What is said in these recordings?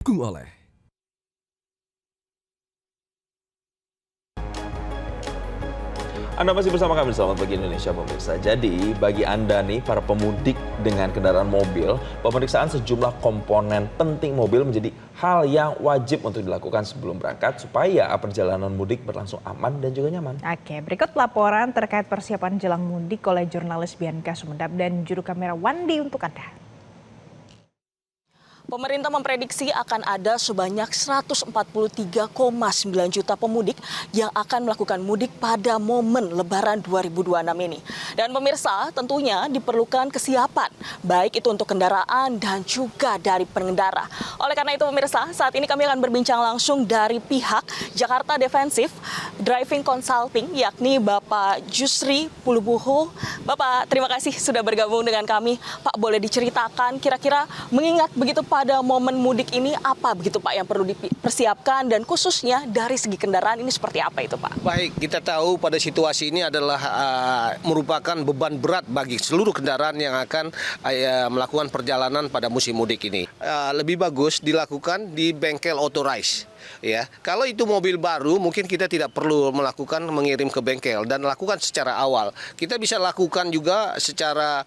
Didukung oleh Anda masih bersama kami, selamat pagi Indonesia pemirsa. Jadi bagi Anda nih para pemudik dengan kendaraan mobil, pemeriksaan sejumlah komponen penting mobil menjadi hal yang wajib untuk dilakukan sebelum berangkat supaya perjalanan mudik berlangsung aman dan juga nyaman. Oke, berikut laporan terkait persiapan jelang mudik oleh jurnalis Bianca Sumedap dan juru kamera Wandi untuk Anda. Pemerintah memprediksi akan ada sebanyak 143,9 juta pemudik yang akan melakukan mudik pada momen Lebaran 2026 ini. Dan pemirsa, tentunya diperlukan kesiapan, baik itu untuk kendaraan dan juga dari pengendara. Oleh karena itu pemirsa, saat ini kami akan berbincang langsung dari pihak Jakarta Defensive Driving Consulting, yakni Bapak Jusri Pulubuhu. Bapak, terima kasih sudah bergabung dengan kami. Pak, boleh diceritakan kira-kira mengingat begitu pada momen mudik ini apa begitu Pak yang perlu dipersiapkan dan khususnya dari segi kendaraan ini seperti apa itu Pak? Baik, kita tahu pada situasi ini adalah merupakan beban berat bagi seluruh kendaraan yang akan melakukan perjalanan pada musim mudik ini. Lebih bagus dilakukan di bengkel authorized. Ya, kalau itu mobil baru mungkin kita tidak perlu mengirim ke bengkel dan lakukan secara awal. Kita bisa lakukan juga secara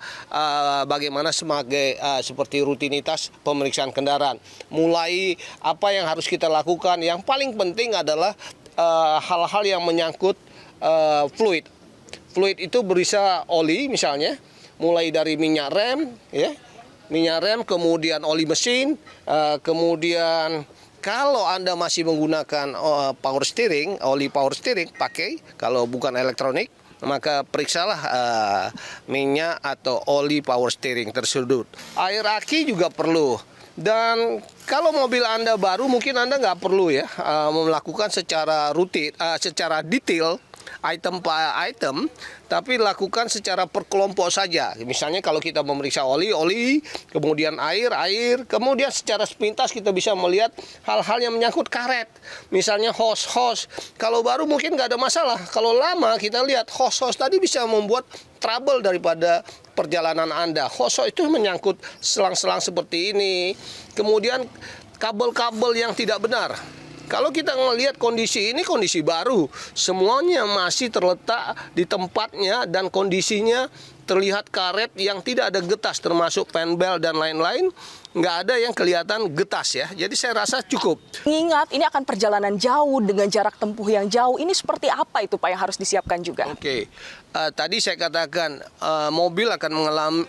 bagaimana seperti rutinitas pemeriksaan kendaraan. Mulai apa yang harus kita lakukan, yang paling penting adalah hal-hal yang menyangkut fluid. Fluid itu berisa oli misalnya, mulai dari minyak rem, ya, kemudian oli mesin, kemudian kalau Anda masih menggunakan power steering, oli power steering pakai, kalau bukan elektronik, maka periksalah minyak atau oli power steering tersebut. Air aki juga perlu. Dan kalau mobil Anda baru mungkin Anda nggak perlu ya melakukan secara rutin, secara detail item per item, tapi lakukan secara per kelompok saja. Misalnya kalau kita memeriksa oli, kemudian air, kemudian secara sepintas kita bisa melihat hal-hal yang menyangkut karet. Misalnya hose. Kalau baru mungkin nggak ada masalah. Kalau lama kita lihat hose tadi bisa membuat trouble daripada perjalanan Anda. Hose itu menyangkut selang-selang seperti ini. Kemudian kabel-kabel yang tidak benar. Kalau kita melihat kondisi ini kondisi baru, semuanya masih terletak di tempatnya dan kondisinya terlihat karet yang tidak ada getas termasuk fan belt dan lain-lain, nggak ada yang kelihatan getas ya. Jadi saya rasa cukup. Mengingat ini akan perjalanan jauh dengan jarak tempuh yang jauh, ini seperti apa itu Pak yang harus disiapkan juga? Oke. Tadi saya katakan mobil akan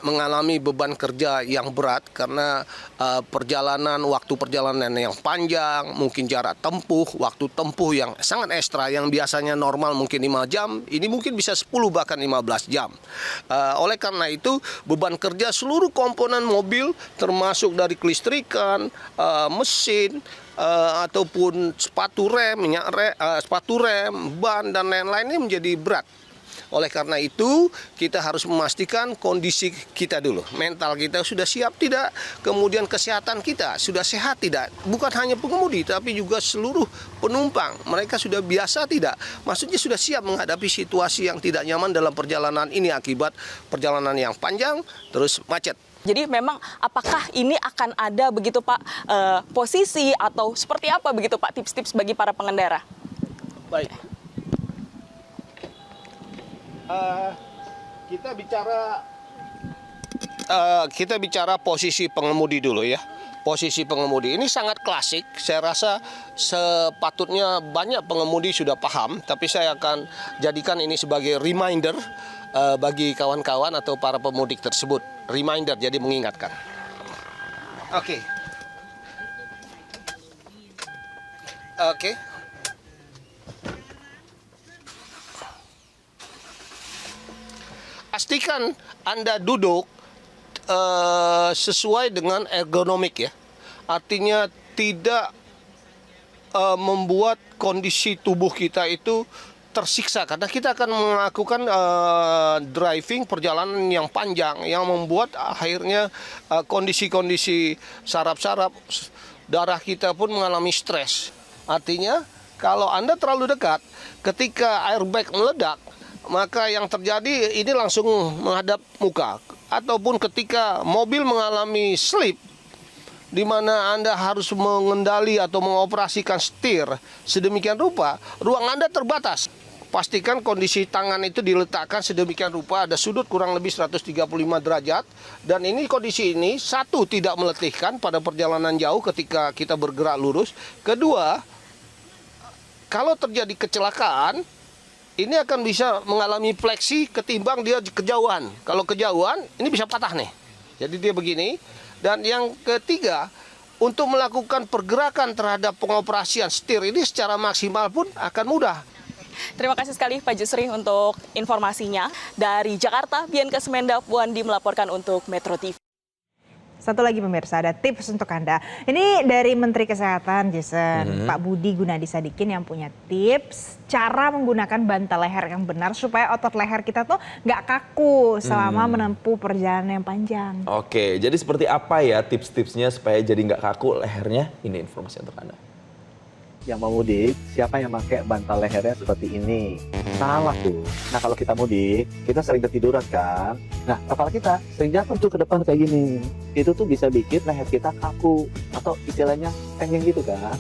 mengalami beban kerja yang berat karena waktu perjalanan yang panjang, mungkin jarak tempuh, waktu tempuh yang sangat ekstra yang biasanya normal mungkin 5 jam, ini mungkin bisa 10 bahkan 15 jam. Oleh karena itu beban kerja seluruh komponen mobil termasuk dari kelistrikan, mesin, ataupun sepatu rem, ban dan lain-lain ini menjadi berat. Oleh karena itu, kita harus memastikan kondisi kita dulu. Mental kita sudah siap tidak, kemudian kesehatan kita sudah sehat tidak. Bukan hanya pengemudi, tapi juga seluruh penumpang. Mereka sudah biasa tidak. Maksudnya sudah siap menghadapi situasi yang tidak nyaman dalam perjalanan ini akibat perjalanan yang panjang, terus macet. Jadi memang apakah ini akan ada begitu Pak posisi atau seperti apa begitu Pak tips-tips bagi para pengendara? Baik. Kita bicara posisi pengemudi dulu ya. Posisi pengemudi ini sangat klasik. Saya rasa sepatutnya banyak pengemudi sudah paham, tapi saya akan jadikan ini sebagai reminder bagi kawan-kawan atau para pemudik tersebut. Reminder, jadi mengingatkan. Oke. Pastikan Anda duduk sesuai dengan ergonomik ya. Artinya tidak membuat kondisi tubuh kita itu tersiksa karena kita akan melakukan driving perjalanan yang panjang yang membuat akhirnya kondisi-kondisi saraf-saraf darah kita pun mengalami stres. Artinya kalau Anda terlalu dekat ketika airbag meledak, maka yang terjadi ini langsung menghadap muka. Ataupun ketika mobil mengalami slip di mana Anda harus mengendali atau mengoperasikan setir sedemikian rupa, ruang Anda terbatas. Pastikan kondisi tangan itu diletakkan sedemikian rupa, ada sudut kurang lebih 135 derajat. Dan ini kondisi ini, satu, tidak meletihkan pada perjalanan jauh ketika kita bergerak lurus. Kedua, kalau terjadi kecelakaan, ini akan bisa mengalami fleksi ketimbang dia kejauhan. Kalau kejauhan, ini bisa patah nih. Jadi dia begini. Dan yang ketiga, untuk melakukan pergerakan terhadap pengoperasian setir ini secara maksimal pun akan mudah. Terima kasih sekali Pak Jusri untuk informasinya. Dari Jakarta, Bianca Sumendap, Wandi melaporkan untuk Metro TV. Satu lagi pemirsa, ada tips untuk Anda. Ini dari Menteri Kesehatan, Jason, Pak Budi Gunadi Sadikin yang punya tips cara menggunakan bantal leher yang benar supaya otot leher kita tuh nggak kaku selama menempuh perjalanan yang panjang. Oke, jadi seperti apa ya tips-tipsnya supaya jadi nggak kaku lehernya? Ini informasi untuk Anda. Yang mau mudik, siapa yang pakai bantal lehernya seperti ini? Salah tuh. Nah kalau kita mudik, kita sering ketiduran kan? Nah kepala kita sering jatuh tuh ke depan kayak gini. Itu tuh bisa bikin leher kita kaku atau istilahnya tengeng gitu kan?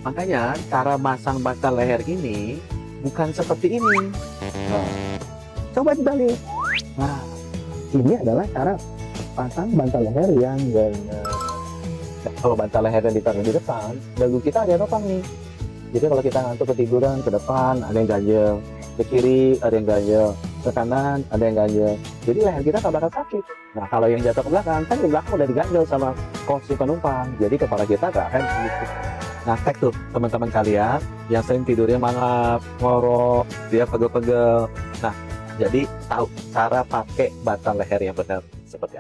Makanya cara masang bantal leher ini bukan seperti ini. Nah, coba dibalik. Nah ini adalah cara pasang bantal leher yang benar. Kalau bantal lehernya ditaruh di depan, dagu kita ada yang nopang nih. Jadi kalau kita ngantuk ketiduran, ke depan ada yang ganjel, ke kiri ada yang ganjel, ke kanan ada yang ganjel. Jadi leher kita tak bakal sakit. Nah kalau yang jatuh ke belakang, kan di belakang udah diganjel sama kursi penumpang. Jadi kepala kita gak akan gitu. Nah cek tuh teman-teman kalian yang sering tidurnya mangap, ngorok, dia pegel-pegel. Nah jadi tahu cara pakai bantal leher yang benar seperti apa.